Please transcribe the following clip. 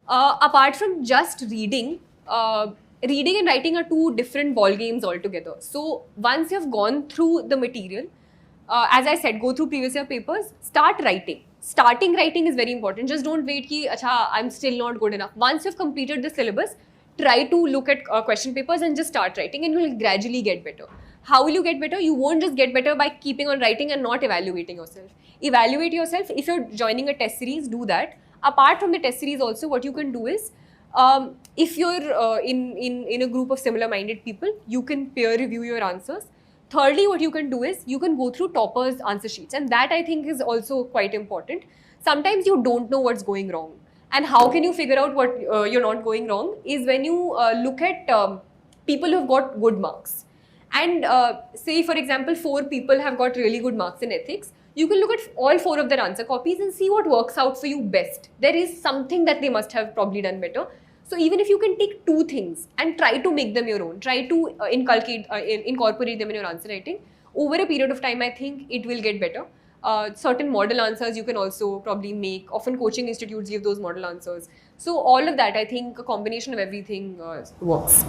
Apart from just reading, reading and writing are two different ball games altogether. So once you've gone through the material, as I said, go through previous year papers, start writing. Starting writing is very important. Just don't wait ki, acha, I'm still not good enough. Once you've completed the syllabus, try to look at question papers and just start writing, and you'll gradually get better. How will you get better? You won't just get better by keeping on writing and not evaluating yourself. Evaluate yourself. If you're joining a test series, do that. Apart from the test series also, what you can do is, if you're in a group of similar minded people, you can peer review your answers. Thirdly, what you can do is you can go through toppers' answer sheets, and that I think is also quite important. Sometimes you don't know what's going wrong, and how can you figure out what you're not going wrong is when you look at people who've got good marks. And say, for example, 4 people have got really good marks in ethics. You can look at all 4 of their answer copies and see what works out for you best. There is something that they must have probably done better. So even if you can take 2 things and try to make them your own, try to incorporate them in your answer writing, over a period of time, I think it will get better. Certain model answers you can also probably make. Often coaching institutes give those model answers. So all of that, I think a combination of everything works.